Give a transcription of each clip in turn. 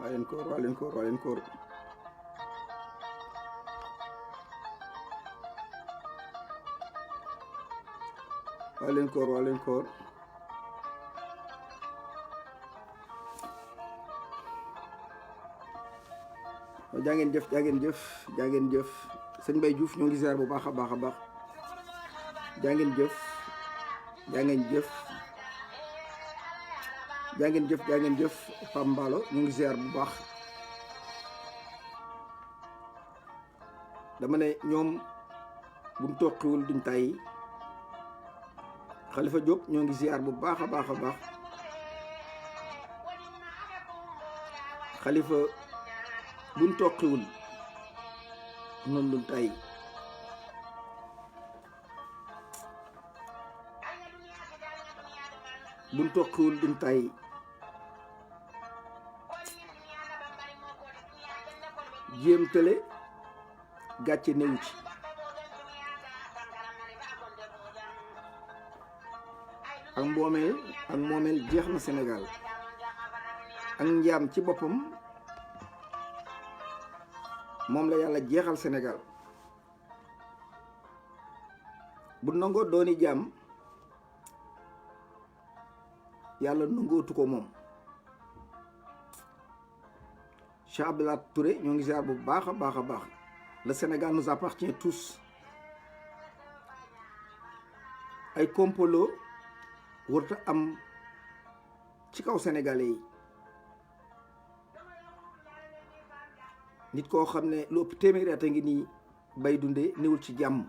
Walen koor walen koor walen koor walen koor walen koor jangeen jëf jangeen jëf jangeen jëf sëñ Mbaye Diouf ñoo ngi ziar bu baax a baax jangeen jëf jangeen jëf jangeen jëf jangeen jëf Pam Mballo ñoo ngi ziar bu baax dama ne ñoom buñ toqiwul duñ tàyyi Khalifa Diop ñoo ngi ziar bu baax a baax Khalifa buñ toqiwul noonu duñ tàyyi buñ toqiwul duñ tàyyi jéem tële gàcce newu ci ak moomeel jeex na Sénégal ak njaam ci boppam moom la yàlla jeexal Sénégal bu nangoo dooni jaam yàlla nangootu ko moom Cheikh Abdoulaye Touré ñoo ngi ziar bu baax a baax le Sénégal nous appartient tous ay complot warta am ci kaw sénégalais yi nit koo xam ne lu ëpp téeméeri at a ngi nii bay dundee néewul ci jàmm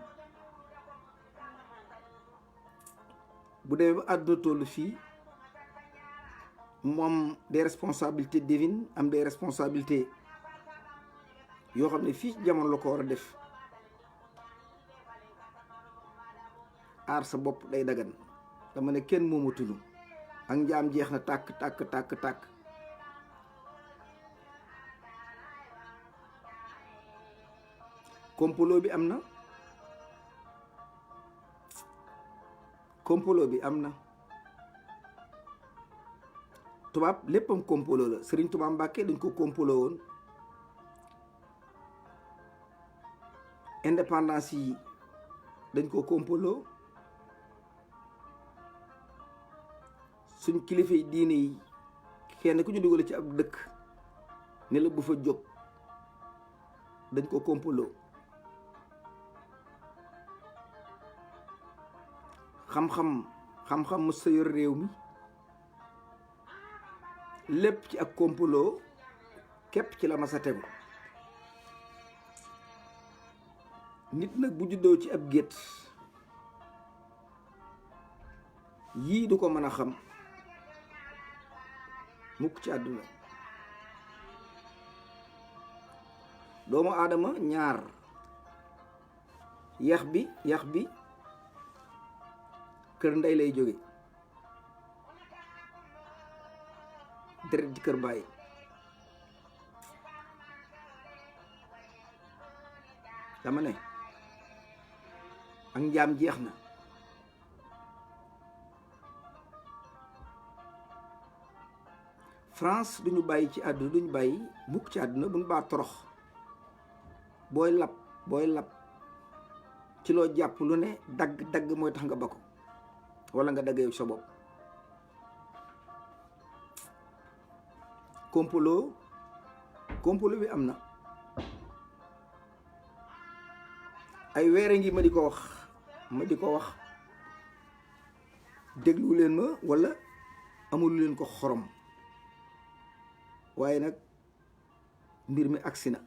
bu demee ba àdduna tollu fii mu am des responsabilités divines am des responsabilités yoo xam ne fii jamono la ko war a def aar sa bopp day dagan dama ne kenn moomatuñu ak njaam jeex na tàkk complot bi am na tubaab léppam complot la Serigne Touba Mbacké dañ ko complot woon indépendance yi dañ ko complot suñ kilifa yi diine yi kenn ku ñu dugal ci ab dëkk ne la bu fa jóg dañ ko complot xam-xam mës sa yor réew mi lépp ci ak complot képp ci la mas a tegu nit nag bu juddoo ci ab gétt yii du ko mën a xam mukk ci àdduna doomu aadama ñaar yax bi kër ndey lay jóge deret ci kër bàyyi dama ne ak njaam jeex na France duñu bàyyi ci àdduna duñu bàyyi mukk ci àdduna buñ baa torox booy lab ci loo jàpp lu ne dagg mooy tax nga ba ko walla nga dagg yow sa bopp complot bi am na ay weere ngi ma di ko wax déglu leen ma walla amulu leen ko xorom waaye nag mbir mi agsi na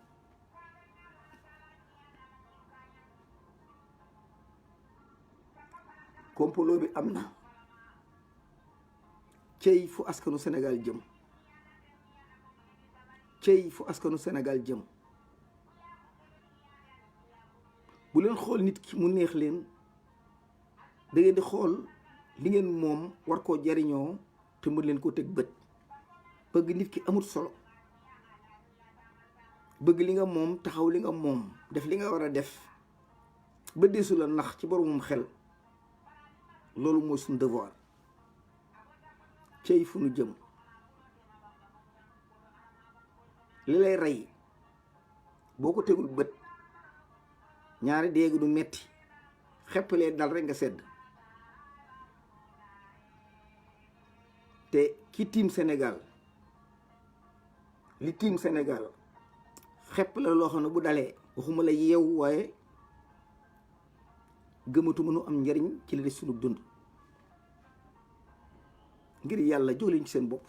complot bi am na cey fu askanu Sénégal jëm bu leen xool nit ki mu neex leen da ngeen di xool li ngeen moom war koo jariñoo te mën leen ko teg bët bëgg nit ki amul solo bëgg li nga moom taxaw li nga moom def li nga war a def ba deesu la nax ci boromum xel loolu mooy suñu devoir cey fu nu jëm li lay rey boo ko tegul bët ñaari déegi du metti xeppalee dal rek nga sedd. te ki tiim Sénégal li tiim Sénégal xepp la loo xam ne bu dalee waxuma la yeew waaye gëmatu mënu am njariñ ci li des sunu dund. ngir yàlla jox leen ci seen bopp.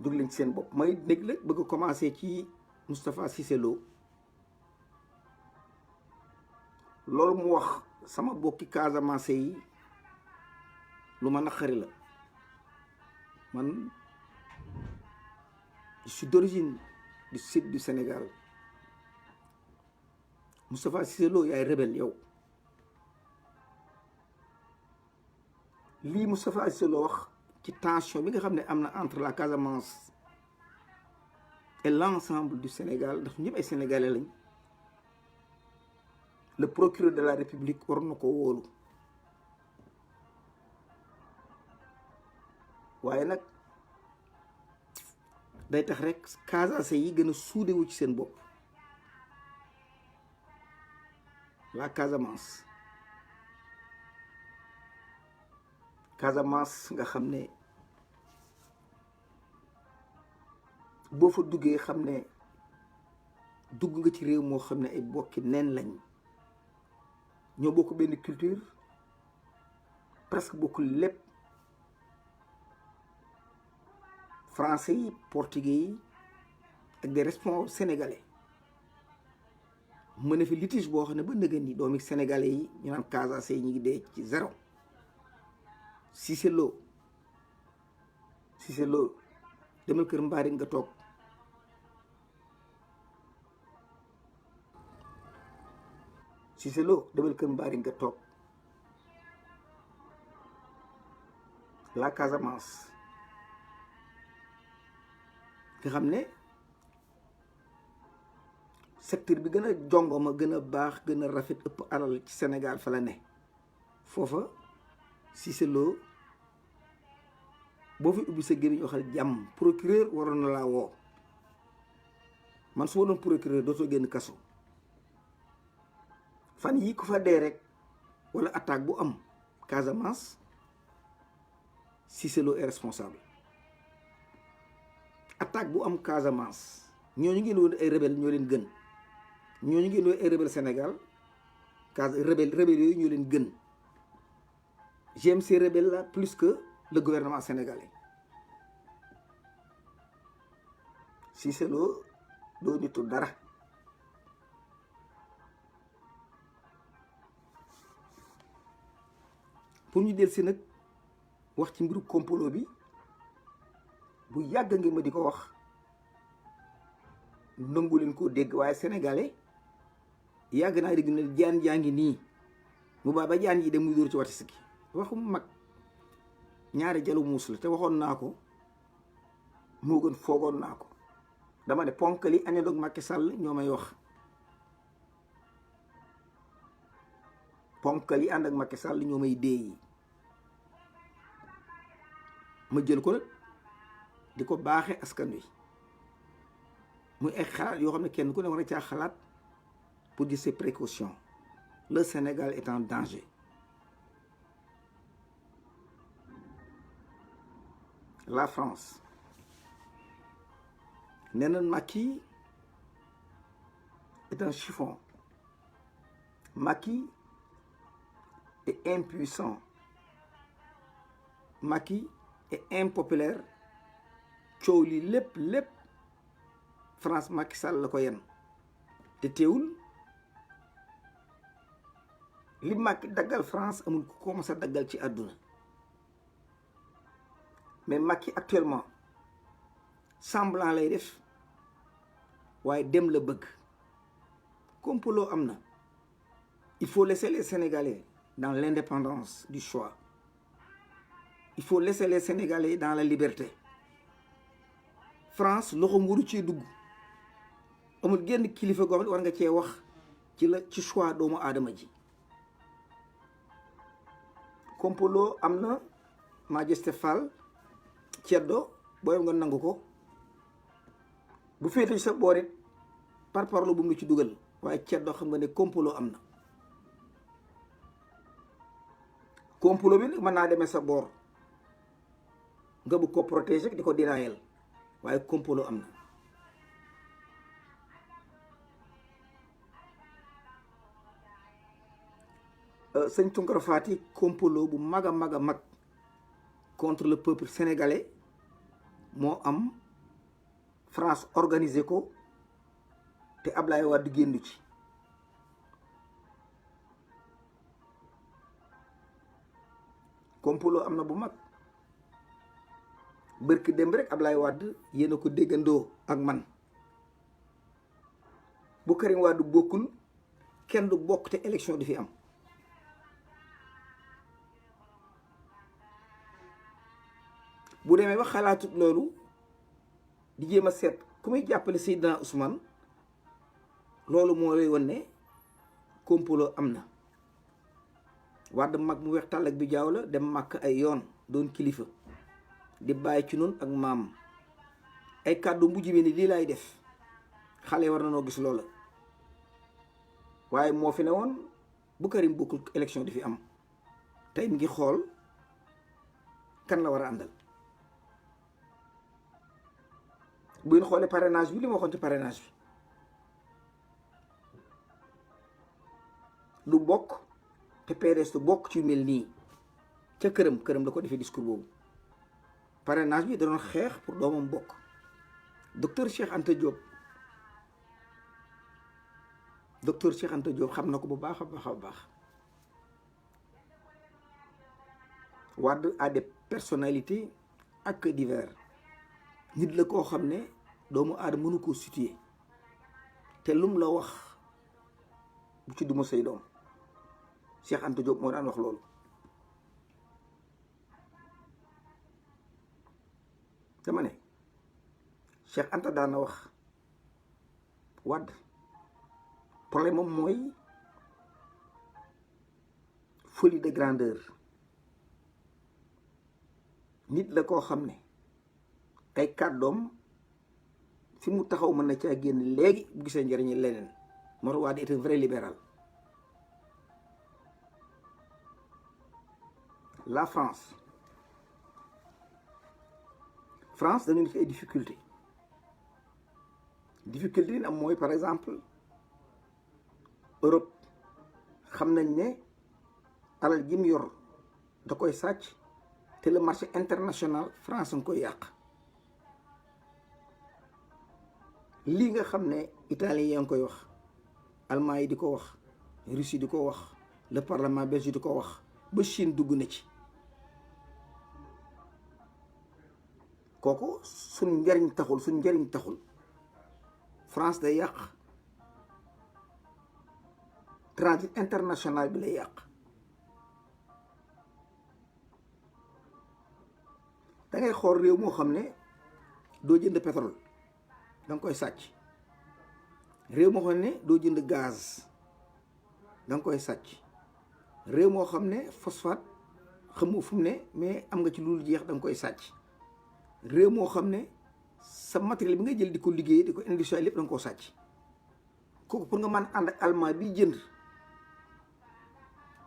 jóg leen ci seen bopp. may dégg la bëgg a commencé ci Moustapha Cissé Lo loolu mu wax sama bokki Casamance yi lu ma naqari la. man je suis d'origine du sud du Sénégal. Moustapha Cissé Lo yaay rebelle yow. lii Moustapha Cissé Lo wax ci tension bi nga xam ne am na entre la Casamance et l'ensemble du Sénégal ndax ñëpp ay sénégalais lañ. le procureur de la République war na ko wóolu. waaye nag day tax rek Casamance yi gën a suudewu ci seen bopp. la Casamance nga xam ne boo fa duggee xam ne dugg nga ci réew moo xam ne ay bokki neen lañ. ñoo bokk benn culture presque bokkul lépp. français yi portugais yi ak des responsables sénégalais mën na fi litige boo xam ne ba nëgën ni doomi sénégalais yi ñu naan Casamance yi ñu ngi dee ci zéro. Cissé Lo demal kër mbaari nga toog. Cissé Lo demal kër mbaari nga toog. la Casamance nga xam ne secteur bi gën a jongoma gën a baax gën a rafet ëpp alal ci Sénégal fa la ne. foofa Cissé Lo boo fi ubbi sa gémmiñ waxal jàmm. procureur waroon na laa woo. man su ma doon procureur dootoo génn kaso. fan yi ku fa dee rek wala attaque bu am Casamance Cissé Lo est responsable. attaque bu am Casamance ñooñu ngeen woon ay rebelle ñoo leen gën. ñooñu ngeen woon ay rebelle Sénégal rebelle yooyu ñoo leen gën. j'aime ces rebelles là plus que le gouvernement sénégalais. Cissé Lo doo nitu dara. pour ñu del si nag wax ci mbiru complot bi bu yàgg ngeen ma di ko wax nangu leen koo dégg waaye sénégalais yàgg naa dégg ne jaan jaa ngi nii mu baa ba jaan yi dem muy dóor ci watis gi waxu mag ñaari jalu muus la te waxoon naa ko moo gën foogoon naa ko. dama ne ponkali añandoog Macky Sall ñoo may wax. ponkali ànd ak Macky Sall ñoo may dee yi ma jël ko nag di ko baaxee askan wi muy ay xalaat yoo xam ne kenn ku ne war a caa xalaat pour dire ses précautions. le Sénégal est en danger. la France nee na Macky est un chiffon. Macky est impuissant. Macky est impopulaire. coow li lépp France Macky Sall la ko yen te teewul li Macky daggal France amul ku ko mës a daggal ci àdduna. mais Macky actuellement semblant lay def waaye dem la bëgg. complot am na. il faut laisser les Sénégalais dans l'indépendance du choix. il faut laisser les Sénégalais dans la liberté. France loxo nguru ci dugg amul genn kilifa goo xam ne war nga cee wax ci choix doomu aadama ji. complot am na Majesté Fall ceddo booy nga nangu ko bu féete sa boor it par parlo bu mu ci dugal waaye ceddo xam nga ne complot am na. complot bi mën naa demee sa boor nga bu ko protéger di ko dinaayel waaye complot am na. sëñ Tunkara Faati complot bu mag a mag a mag contre le peuple sénégalais moo am France organisé ko te Ablaye Wade génn ci. complot am na bu mag bërki dem rek Ablaye Wade yéen a ko déggandoo ak man bu Karim Wade bokkul kenn du bokk te élection di fi am. bu demee ba xalaatut loolu di jéem a seet ku muy jàppale Seydina Ousmane loolu moo lay wan ne complot am na. Wade mag mu weex tàll ak bi jaaw la dem màkk ay yoon doon kilifa di bàyyi ci noonu ak maam ay kàddu mujj bi ni lii laay def xale war na noo gis loola waaye moo fi ne woon bu Karim bokkul élection di fi am tey mi ngi xool kan la war a àndal. bu ñu xoolee parrainage bi li ma waxoon ci parrainage bi du bokk te PDS du bokk ci mel nii ca këram la ko defee discours boobu. parrainage bi da doon xeex pour doomam bokk. docteur Cheikh Anta Diop xam na ko bu baax a baax a baax. Wade a des personnalités ak divers nit la koo xam ne doomu aadama mënu koo situer te lum la wax bu ci duma say doom. Cheikh Anta Diop moo daan wax loolu. dama ne Cheikh Anta daan na wax Wade problème moom mooy folie de grandeur. nit la koo xam ne ay kàddoom fi mu taxaw mën na caa génn léegi bu gisee njëriñu leneen moo tax Wade est un vrai libéral. la France dañu ne ci ay difficultés yi am mooy par exemple Europe xam nañ ne alal ji mu yor da koy sàcc te le marché international France nga koy yàq. lii nga xam ne italien yaa ngi koy wax allemand yi di ko wax Russie di ko wax le parlement belge di ko wax ba Chine dugg na ci. kooku suñ njariñ taxul France day yàq transit international bi lay yàq. da ngay xool réew moo xam ne doo jënd pétrole da nga koy sàcc. réew moo xam ne doo jënd gaz da nga koy sàcc. réew moo xam ne phosphate xamoo fu mu ne mais am nga ci lu jeex da nga koy sàcc. réew moo xam ne sa matériel bi nga jël di ko liggéey di ko industriel lépp da nga koo sàcc. kooku pour nga mën ànd ak allemand bi jënd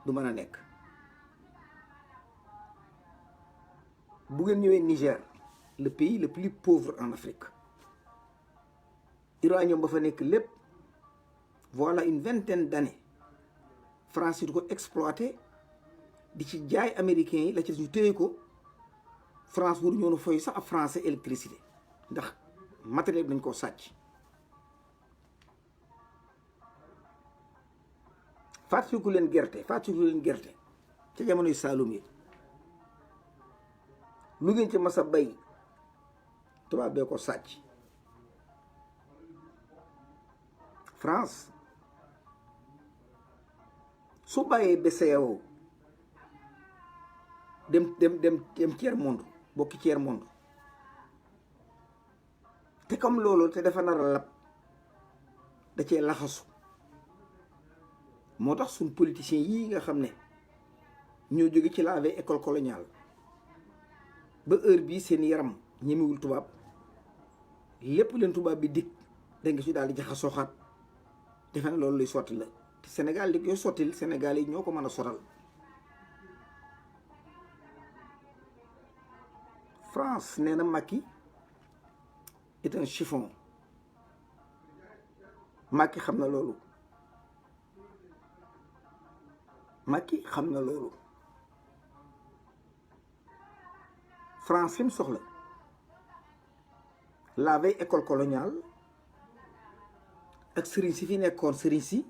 du mën a nekk. bu ngeen ñëwee Niger le pays le plus pauvre en Afrique uranium ba fa nekk lépp voilà une vingtaine d'années France yi di ko exploité di ci jaay américains yi la ci ñu téye ko. France waru ñoonu foy sax ab français électricité ndax matériel bi dañ koo sàcc. fàttaliku leen gerte ca jamonoy Saalum yi lu ngeen ci mas a bay tubaab bee ko sàcc. France su bàyyee BCEAO dem tiers monde bokki tiers monde te comme loolu te dafa nar a lab da cee laxasu. moo tax suñ politiciens yii nga xam ne ñoo jóge ci la vieille école coloniale ba heure bii seen yaram ñemewul tubaab lépp leen tubaab bi dig da nga ci daal di jaxasoo xaat defe na loolu luy sotti la te Sénégal li koy sottil Sénégal yi ñoo ko mën a sotal. France nee na Macky est un chiffon. Macky xam na loolu. Macky xam na loolu. France fi mu soxla la veille école coloniale ak sëriñ si fi nekkoon sëriñ si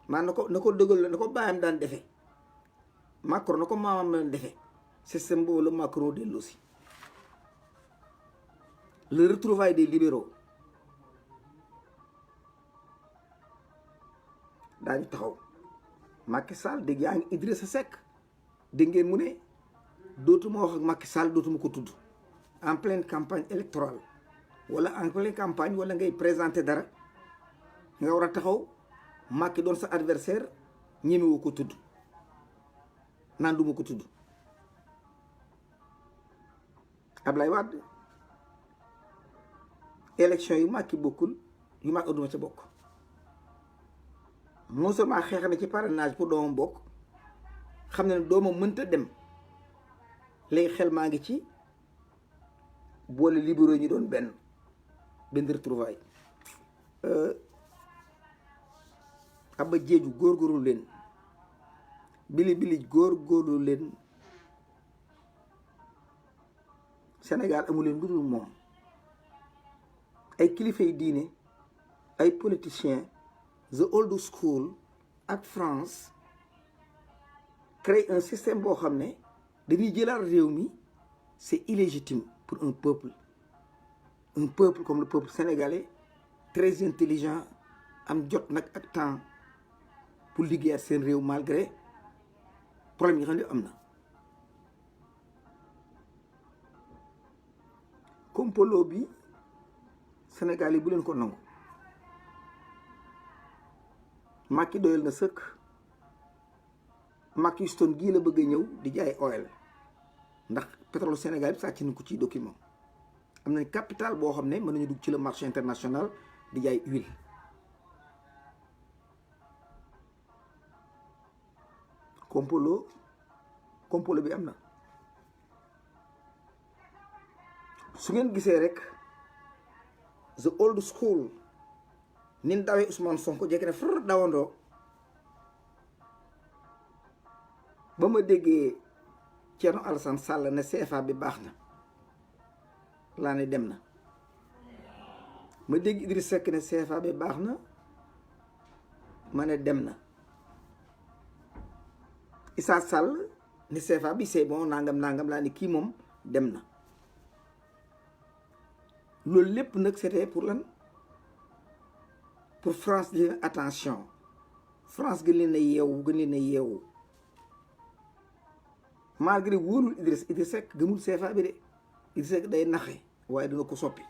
maa na ko dëggal na ko bàyyam daan defe Macron na ko maamam daan defe système boobu la Macron dellu si le retrouvailles des libéraux daañu taxaw. Macky Sall dégg yaa ngi Idrissa Seck dégg ngeen mu ne dootuma wax ak Macky Sall dootuma ko tudd en pleine campagne électorale wala en pleine campagne wala ngay présenter dara nga war a taxaw Macky doon sa adversaire ñemewu ko tudd naan duma ko tudd. Ablaye Wade élection yu Macky bokkul yu Macky duma ca bokk non seulement xeex na ci parrainage pour doomam bokk xam ne doomam mënta dem léegi xel maa ngi ci boole libéraux ñu doon benn retrouvaille. Aba Jeeju góorgóorlu leen bili góorgóorlu leen Sénégal amu leen lu dul moom ay kilifa yi diine ay politiciens the old school ak France crée un système boo xam ne dañuy jëlaat réew mi c'est illégitime pour un peuple comme le peuple sénégalais très intelligent am jot nag ak temps pour liggéeyaat seen réew malgré problème yi xam ne am na. complot bi Sénégal yi bu leen ko nangu. Macky doyal na sëkk. Macky Houston gii la bëgg a ñëw di jaay oil ndax pétrole Sénégal bi sàcc na ko ci document am nañ capital boo xam ne mën nañu dugg ci le marché international di jaay huile. complot bi am na su ngeen gisee rek the old school nin dawee Ousmane Sonko jekk ne fër dawandoo ba ma déggee Thierno Alassane Sall ne CFA bi baax na laa ne dem na ma dégg Idriss Seck ne CFA bi baax na ma ne dem na Issa Sall ne CFA bi c'est bon nangam laa ne kii moom dem na loolu lépp nag c'était pour lan pour France di leen attention France gën leen a yeewu malgré wóorul Idriss Seck gëmul CFA bi de Idriss Seck day naxe waaye dina ko soppi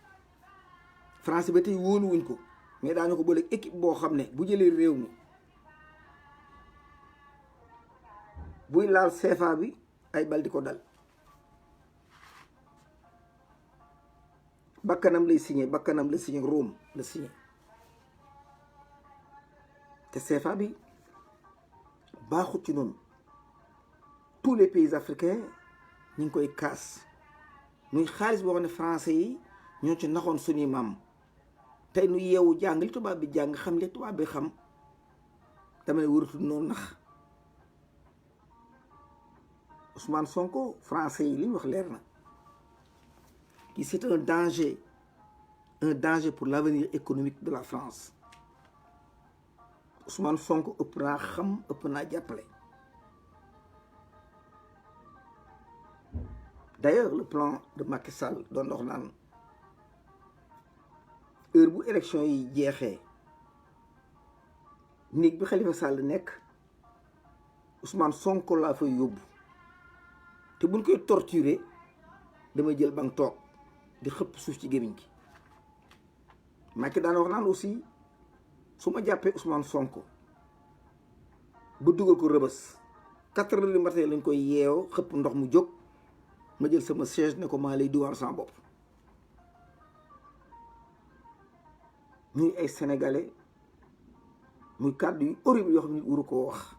France ba tey wóoluwuñ ko mais daañu ko boole équipe boo xam ne bu jëlee réew mi buy laal CFA bi ay bal di ko dal bakkanam la signé Rome la signé te CFA bi baaxut ci noonu tous les pays africains ñu ngi koy kaas muy xaalis boo xam ne français yi ñoo ci naxoon suñuy maam tey nu yeewu jàng li tubaab bi jàng xam li tubaab bi xam dama ne waratul noonu nax Ousmane Sonko français yi li ñu wax leer na ki c'est un danger pour l'avenir économique de la France Ousmane Sonko ëpp naa xam ëpp naa jàppale. D'ailleurs le plan de Macky Sall doon wax naan heure bu élection yi jeexee néeg bi Khalifa Sall nekk Ousmane Sonko laa fay yóbbu te buñ koy torturer damay jël bank toog di xëpp suuf ci gémmiñ gi. Macky daan wax naan aussi su ma jàppee Ousmane Sonko bu dugal ko rëbës 4 heures du matin lañ koy yeew xëpp ndox mu jóg ma jël sama siège ne ko maa lay diwaan sama bopp. ñuy ay sénégalais muy kàddu yu horrible yoo xam ne wuru koo wax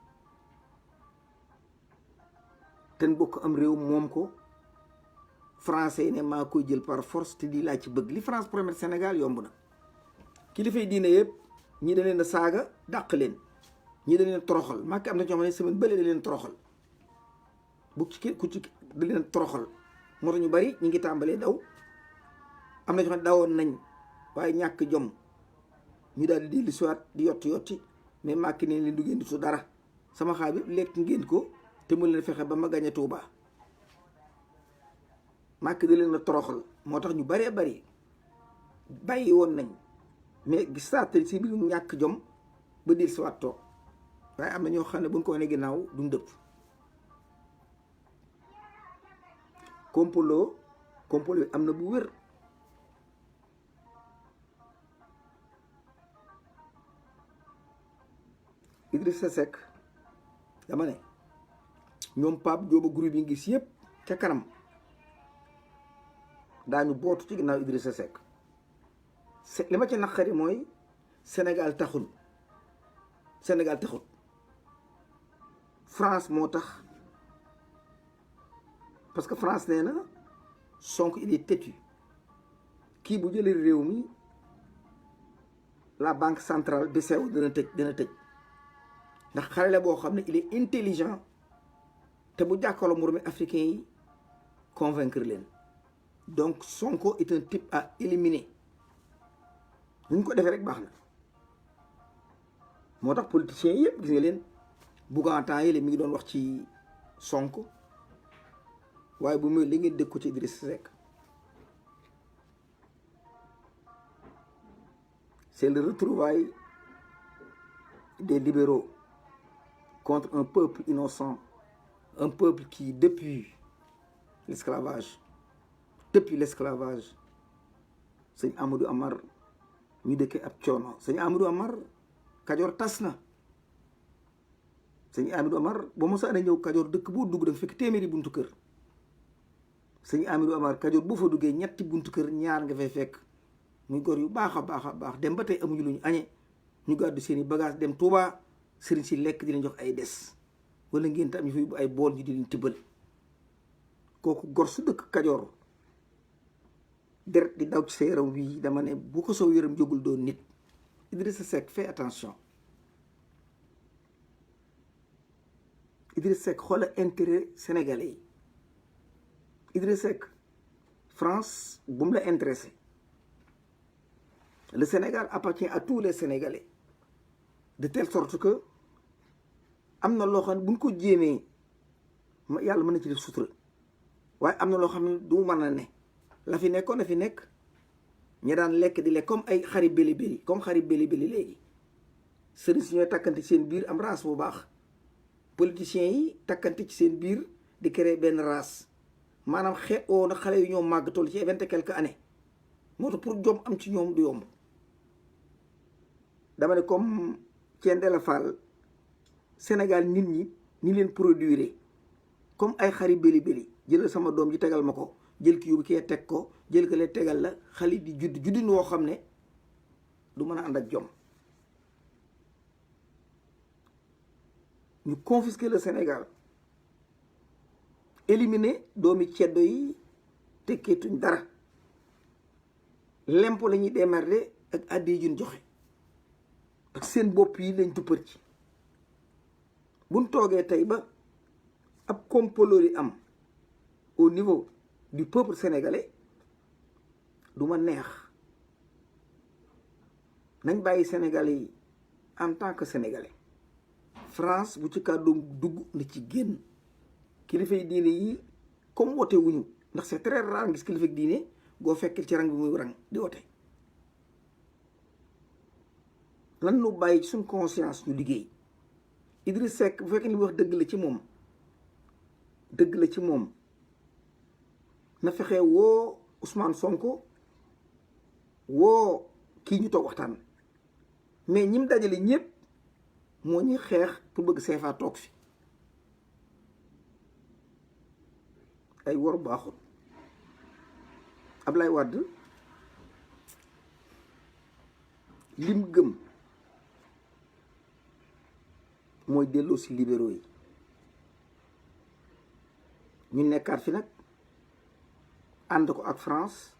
ten bokk am réew moom ko français yi ne maa koy jël par force te di laa ci bëgg li France promet Sénégal yomb na. kilifay diine yëpp ñii da leen a saaga dàq leen ñii da leen toroxal Macky am na ñoo xam ne semaine bële da leen toroxal bu ci ku ci da leen toroxal moo tax ñu bari ñu ngi tàmbalee daw. am na ñoo xam ne dawoon nañ waaye ñàkk jom ñu daal di dellu siwaat di yotti mais Macky ne leen du ngeen di su dara sama xaar bi lekk ngeen ko te mu leen fexe ba ma gañe Touba. Macky da leen a toroxal moo tax ñu baree bari bàyyi woon nañ mais gis saa si biir ñàkk jom ba dellu siwaat toog waaye am na ñoo xam ne bu ñu ko wane ginnaaw duñ dëpp. complot bi am na bu wér. Idrissa Seck dama ne ñoom Pape Diop groupe yi ngi gis yëpp ca kanam daañu bootu ci ginnaaw Idrissa Seck li ma ci naqari mooy Sénégal taxul France moo tax parce que France nee na Sonko il est têtu kii bu jëlee réew mi la banque centrale BCEAO dana tëj ndax xale la boo xam ne il est intelligent te bu jàkkaarloo moromi africain yi convaincre leen donc Sonko est un type à éliminer nu ñu ko defee rek baax na moo tax politiciens yëpp gis nga leen Bougane temps yi mi ngi doon wax ci Sonko waaye bu muy li ngeen dégg ko ci Idrissa Seck c'est le retrouvaille des libéraux contre un peuple innocent, un peuple qui depuis l'esclavage sëñ Amadou Amar ñu dëkkee ab coono sëñ Amadou Amar Kajoor tas na sëñ Amadou Amar ba mosa ñëw Kajoor dëkk boo dugg da nga fekk téeméeri buntu kër sëñ Amadou Amar Kajoor boo fa duggee ñetti buntu kër ñaar nga fay fekk muy góor yu baax a baax dem ba tey amuñu lu ñu añee ñu gàddu seeni bagage dem Touba sëriñ si lekk di leen jox ay des wala ngeen tam ñu fi ay bool ñu di leen tibbal kooku gor su dëkk Kajoor deret di daw ci sa yaram wi dama ne bu ko soo yaram jógul doon nit. Idrissa Seck fais attention Idrissa Seck xoola intérêt sénégalais yi Idrissa Seck France bu mu la intéressé le Sénégal appartient à tous les Sénégalais de telle sorte que am na loo xam ne bu ñu ko jéemee yàlla mën na ci def sutura waaye am na loo xam ne du mën a ne la fi nekkoon na fi nekk ñi daan lekk di lekk comme ay xari béli léegi sëriñ si ñooy takkante ci seen biir am race bu baax politiciens yi takkante ci seen biir di créer benn race maanaam xeet woo na xale yu ñoom màgg toll ci 20 et quelques années moo tax pour jom am ci ñoom du yomb dama ne comme Thiendella Fall Sénégal nit ñi ni leen produire comme ay xari béli jëlal sama doom ji tegal ma ko jël ki yóbbu kee teg ko jël ko lee tegal la xale di juddin woo xam ne du mën a ànd ak jom ñu confisquer le Sénégal éliminer doomi ceddo yi tekkeetuñ dara lempo la ñuy démerder ak addi juñ joxe ak seen bopp yi lañ tuppar ci buñ toogee tey ba ab complot yi am au niveau du peuple sénégalais du ma neex nañ bàyyi sénégalais yi en tant que sénégalais France bu ci kàddoom dugg na ci génn kilifa yi diine yi comme wote wuñu ndax c'est très rare ngis kilifa diine goo fekkil ci rang bi muy rang di wote lan nu bàyyi ci suñ conscience ñu liggéey Idriss Seck bu fekkee ni wax dëgg la ci moom na fexe woo Ousmane Sonko woo kii ñu toog waxtaan mais ñim dajale ñëpp moo ñuy xeex pour bëgg CFA toog fi ay wor baaxut. Ablaye Wade lim gëm mooy delloo si libéraux yi ñu nekkaat fi nag ànd ko ak France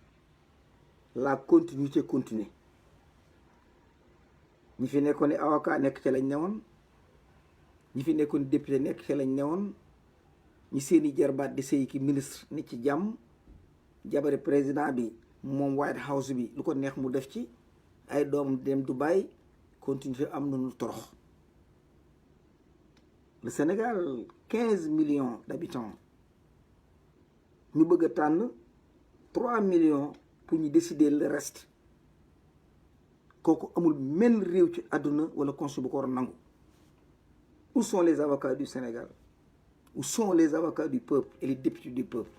la continuité continue ñi fi nekkoon ni avocat nekk ca lañ newoon, ñi fi nekkoon député nekk ca lañ newoon, ñi seeni jarbaat di sëy ki ministre ni ci jàmm, jabari président bi moom White House bi lu ko neex mu def ci, ay doomam dem Dubaï continue fi am nañu torox. Le Sénégal 15 millions d'habitants ñu bëgg a tànn 3 millions pour ñu décider le reste. Kooku amul menn réew ci àdduna wala consul bu ko war a nangu. Où sont les avocats du Sénégal? Où sont les avocats du peuple et les députés du peuple?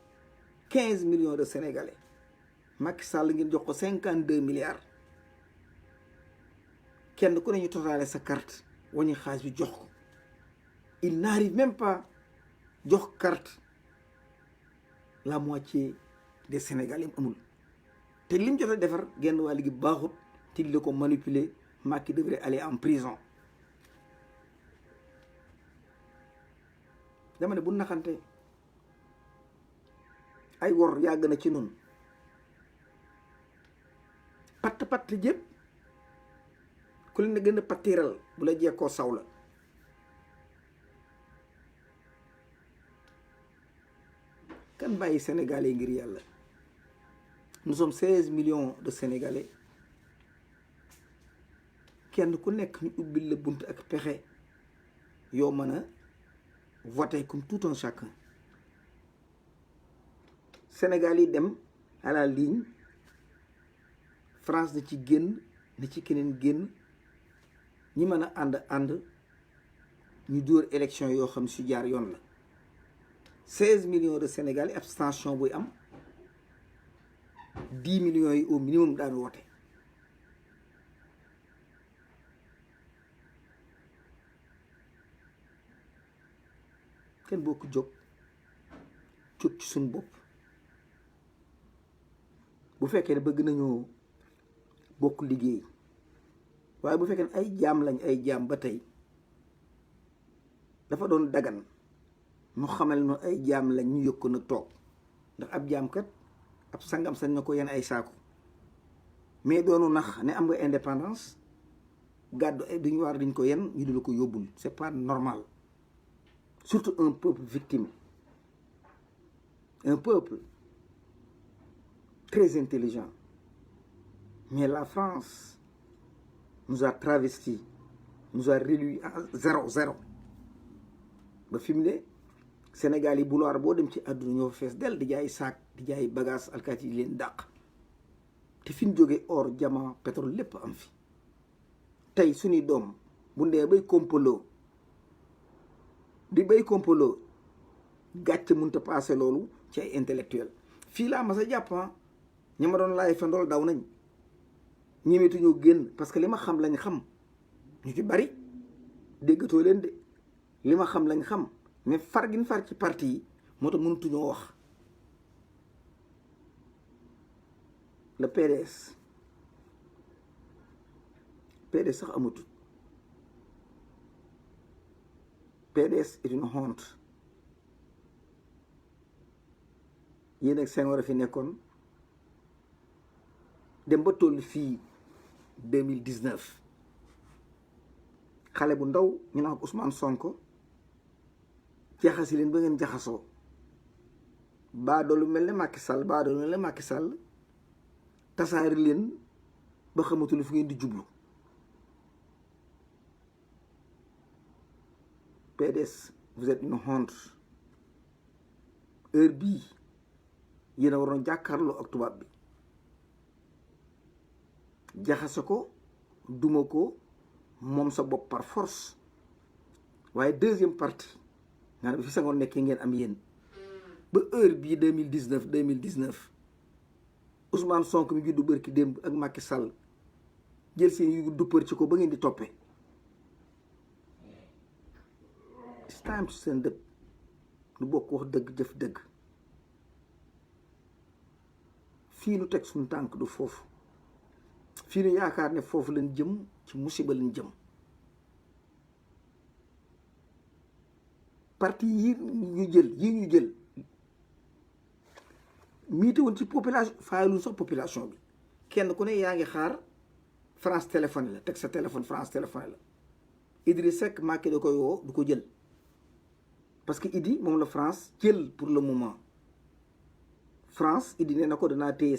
15 millions de Sénégalais. Macky Sall ngeen jox ko 52 milliards. Kenn ku ne ñu totaale sa carte wañu xaalis bi jox ko. Il n'arrive même pas jox carte la moitié des Sénégalais amul. te lim jot a defar genn waa gi baaxut te li ko manipuler. Macky devrait aller en prison. dama ne bu naxante ay wor yàgg na ci nun patt jëpp ku leen gën a pattiral bu la jekkoo saw la. kan bàyyi Sénégalais ngir yàlla. Nous sommes 16 millions de Sénégalais. kenn ku nekk ñu ubbil la bunt ak pexe yoo mën a voter comme tout un chacun. Sénégal yi dem à la ligne, France na ci génn, na ci keneen génn, ñi mën a ànd ñu dóor élection yoo xam si jaar yoon la. 16 millions de Sénégalais, abstention buy am 10 millions yi au minimum daan woote. kenn bokk jóg ci suñ bopp. bu fekkee ne bëgg nañoo bokk liggéey, waaye bu fekkee ne ay jaam lañ, ay jaam ba tey dafa doon dagan ñu xamal no ay jaam lañ ñu yëg ko nag toog. ndax ab jaam kat ab sangam sañ na ko yenn ay saako, mais doonu nax ne am nga indépendance gàddu ay duñu war diñ ko yenn ñu dula ko yóbbul. C'est pas normal. Surtout un peuple victime, un peuple très intelligent. Mais la France nous a travestis, nous a réduit à zéro. ba fi mu ne Sénégal yi boulevard boo dem ci àdduna ñoo fa fees del di jaay saak, di jaay bagage, alkaati yi leen dàq. te fi ñu jógee or, diamant, pétrole lépp am fi. tey suñuy doom bu ndee bay kompaloo di bay kompaloo gàcce mënta passé loolu ci ay intellectuel. fii laa mas a jàpp ña ma doon laay fa ndool daw nañ, ñemetuñoo génn parce que li ma xam lañ xam. ñu ci bari déggatoo leen de, li ma xam lañ xam, mais far gin far ci parti yi moo tax mënatuñoo wax. le PDS sax amatul. PDS est une honte. yéen ak Senghor a fi nekkoon dem ba toll fii 2019 xale bu ndaw ñu naan ko Ousmane Sonko jaxasi leen ba ngeen jaxasoo. baadoolu mel ne Macky Sall tasaari leen ba xamatul fu ngeen di jublu. PDS, vous êtes une honte. heure bii yéen a waroon jàkkaarloo ak tubaab bi jaxase ko, duma ko, moom sa bopp par force. waaye deuxième partie nga ne bi fi Senghor nekkee ngeen am yéen ba heure bii 2019 Ousmane Sonko mi juddu bërki démb ak Macky Sall jël seen yu duppar ci ko ba ngeen di toppee. it's time to stand up. lu bokk wax dëgg jëf dëgg. fii nu teg suñu tànk du foofu, fii nu yaakaar ne foofu lañ jëm ci musiba lañ jëm. parti yi ñu jël miite woon ci population faayaluñ sax population bi, kenn ku ne yaa ngi xaar France téléphoné la, teg sa téléphone France téléphoné la. Idriss Seck Macky da koy woo du ko jël parce que Idi moom la France jël pour le moment. France Idi nee na ko danaa téye